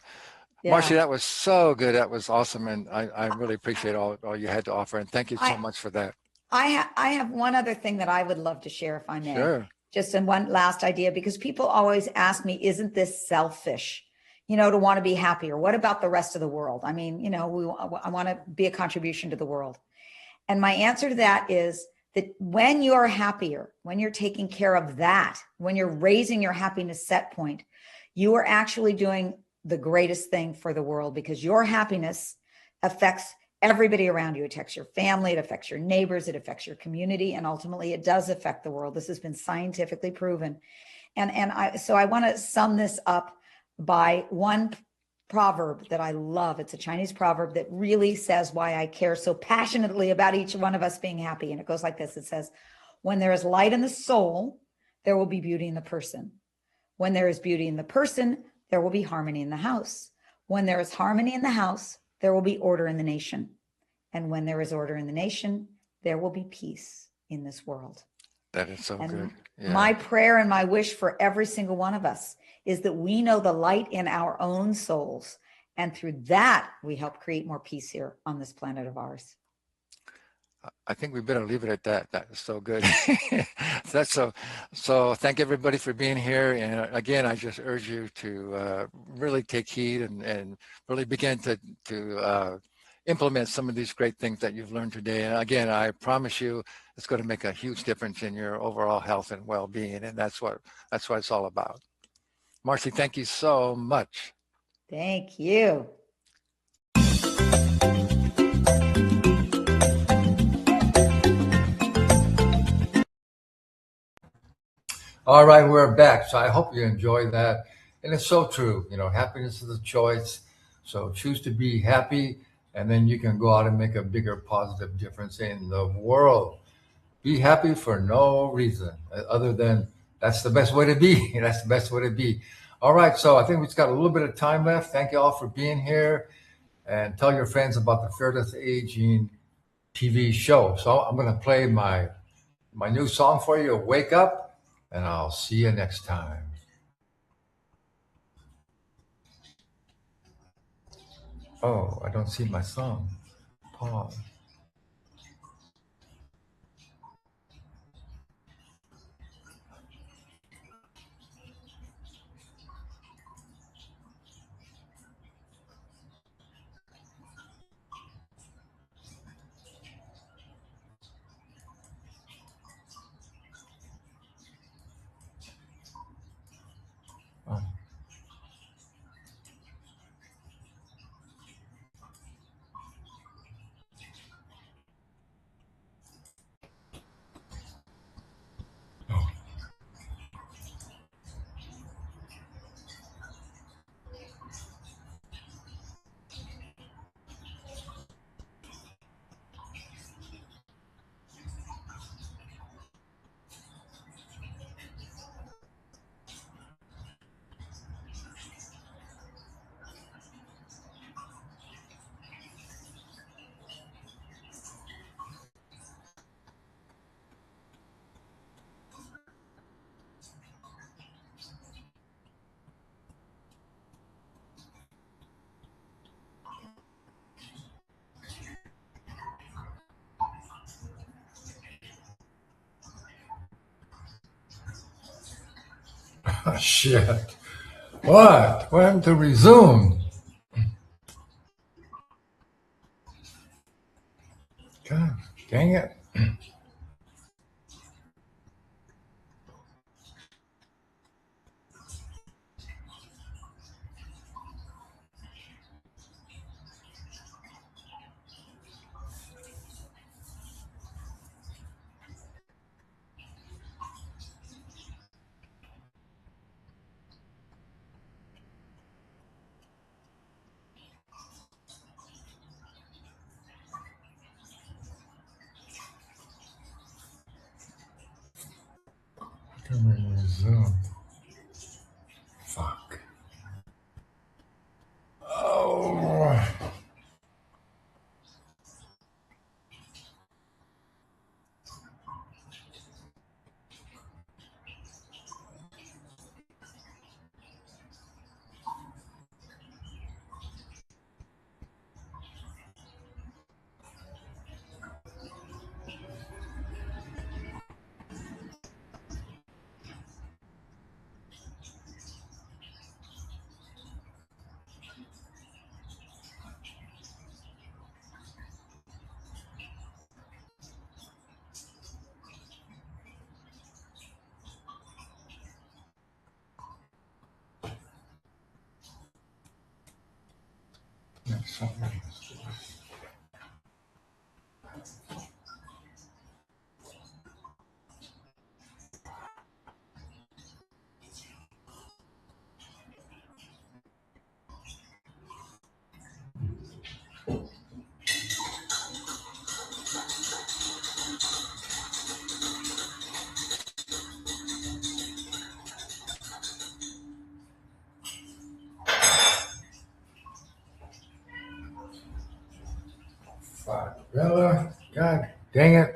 Marci, that was so good. That was awesome. And I really appreciate all you had to offer. And thank you so much for that. I have one other thing that I would love to share, if I may. Sure. Just in one last idea, because people always ask me, isn't this selfish, to want to be happier? What about the rest of the world? I mean, I want to be a contribution to the world. And my answer to that is that when you're happier, when you're taking care of that, when you're raising your happiness set point, you are actually doing the greatest thing for the world, because your happiness affects everybody around you. It affects your family, it affects your neighbors, it affects your community, and ultimately it does affect the world. This has been scientifically proven. So I want to sum this up by one proverb that I love. It's a Chinese proverb that really says why I care so passionately about each one of us being happy. And it goes like this. It says, when there is light in the soul, there will be beauty in the person. When there is beauty in the person, there will be harmony in the house. When there is harmony in the house, there will be order in the nation. And when there is order in the nation, there will be peace in this world. That is so good. Yeah. My prayer and my wish for every single one of us is that we know the light in our own souls. And through that, we help create more peace here on this planet of ours. I think we better leave it at that. That is so good. So thank everybody for being here. And again, I just urge you to really take heed and really begin to implement some of these great things that you've learned today. And again, I promise you, it's going to make a huge difference in your overall health and well-being. And that's what it's all about. Marci, thank you so much. Thank you. All right, we're back. So I hope you enjoy that. And it's so true. Happiness is a choice. So choose to be happy, and then you can go out and make a bigger positive difference in the world. Be happy for no reason other than that's the best way to be. That's the best way to be. All right, so I think we've got a little bit of time left. Thank you all for being here, and tell your friends about the Fearless Aging TV show. So I'm going to play my new song for you, Wake Up, and I'll see you next time. Oh, I don't see my song. Pause. Oh. Oh, shit. What? What happened to resume? God dang it. Resume. Fuck. Oh. Fuck. Bella. God dang it.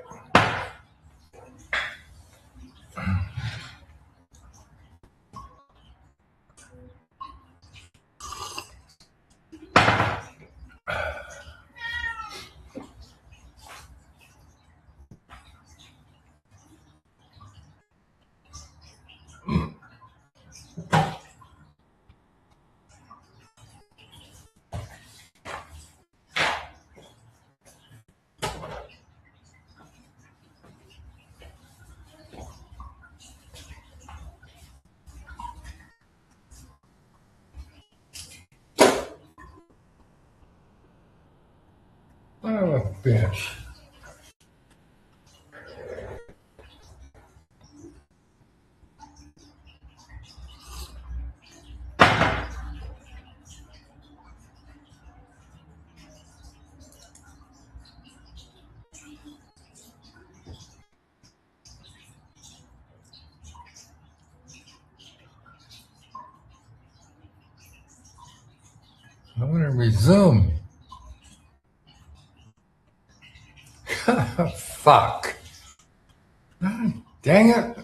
Son of a bitch. I want to resume. Fuck. Dang it.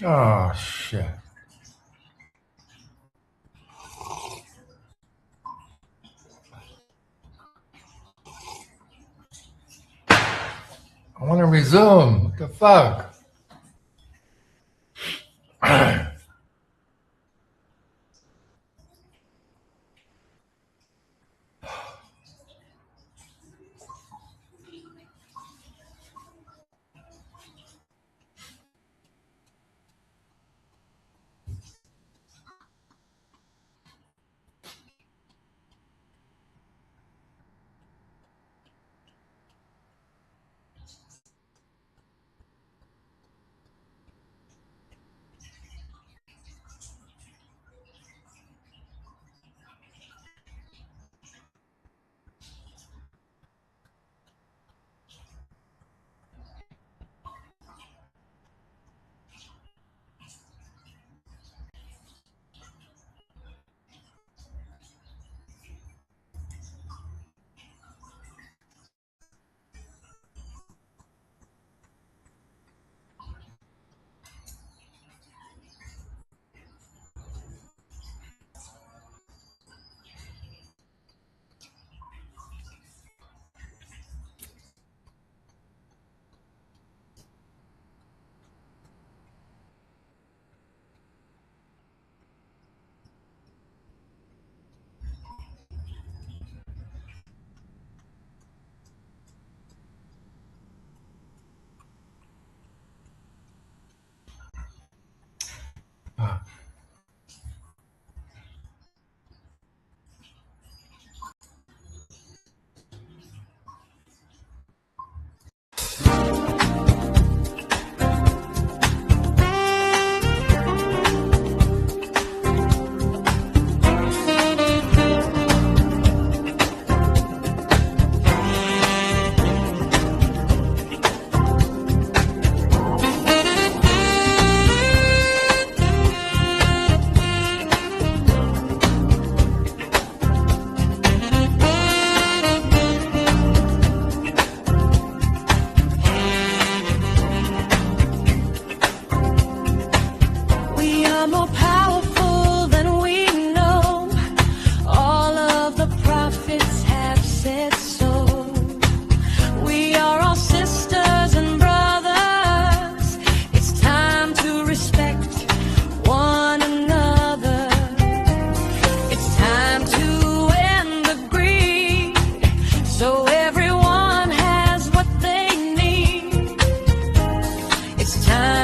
Oh, shit. I want to resume. What the fuck?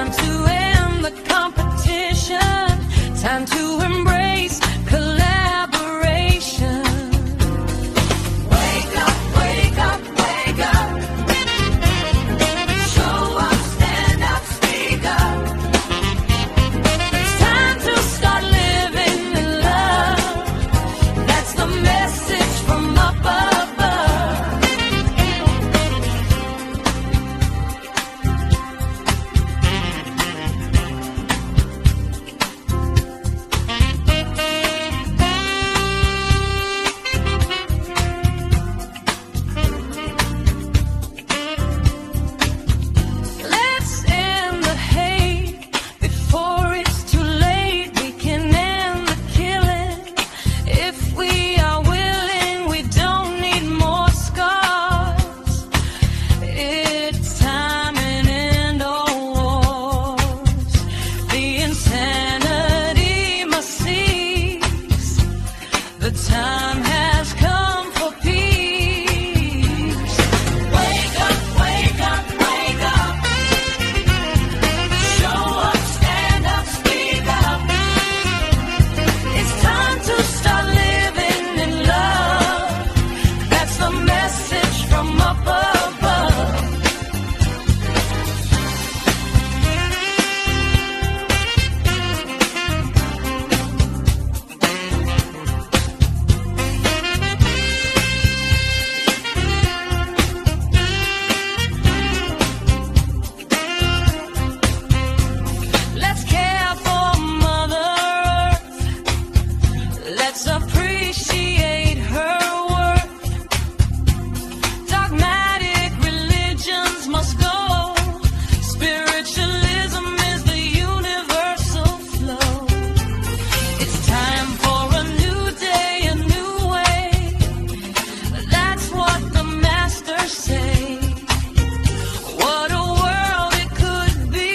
time to end the competition, time to embrace collaboration. Wake up, wake up, wake up. Show up, stand up, speak up. It's time to start living in love. That's the message from up above. Let's end the hate before it's too late. We can end the killing if we are willing. We don't need more scars. It's time and end all wars. The insanity must cease. The time has come for peace. Wake up, wake up, wake up. Show up, stand up, speak up. It's time to start living in love. That's the message from up above. Let's care for Mother Earth. Let's appreciate her worth. Dogmatic religions must go. Spiritualism is the universal flow. It's time for a new day, a new way. That's what the masters say. What a world it could be.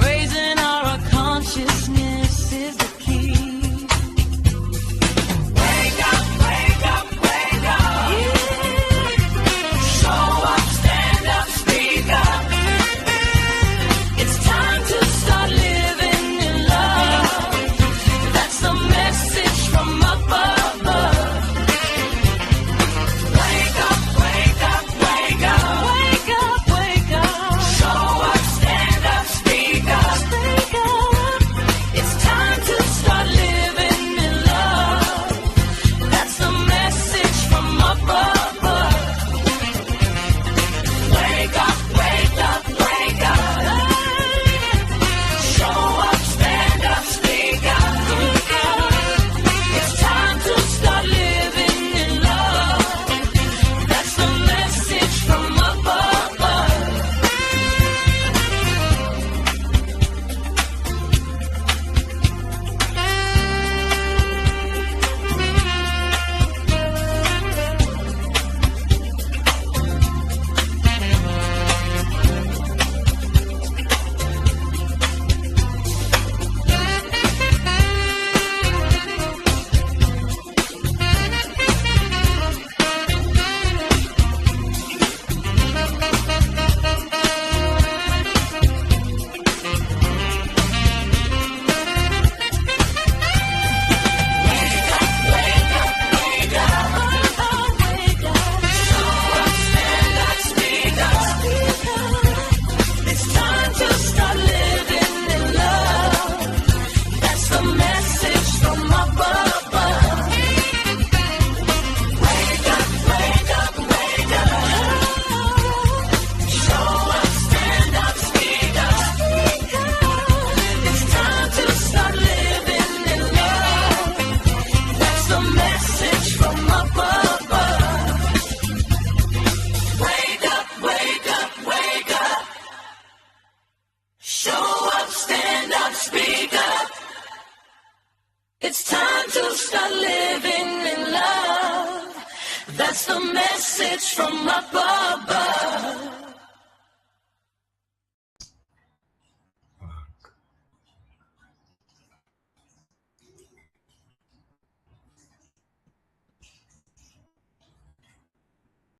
Raising our consciousness is the key. Wake up, wake up, wake up. Show up, stand up, speak up. It's time to start living in love. That's the message from up above. Wake up, wake up, wake up. Wake up, wake up. Show up, stand up, speak up. Speak up. It's time to start living in love. That's the message from up above. Wake up, wake up, wake up. Show up, stand up, speak up. It's time to start living in love. That's the message from up above. It's time to start living in love. That's the message from up above. Wake up, wake up, wake up. Show up, stand up, speak up. It's time to start living in love. That's the message from up above. Wake up, wake up, wake up. Show up, stand up, speak up. It's time to start living in love. That's the message from above.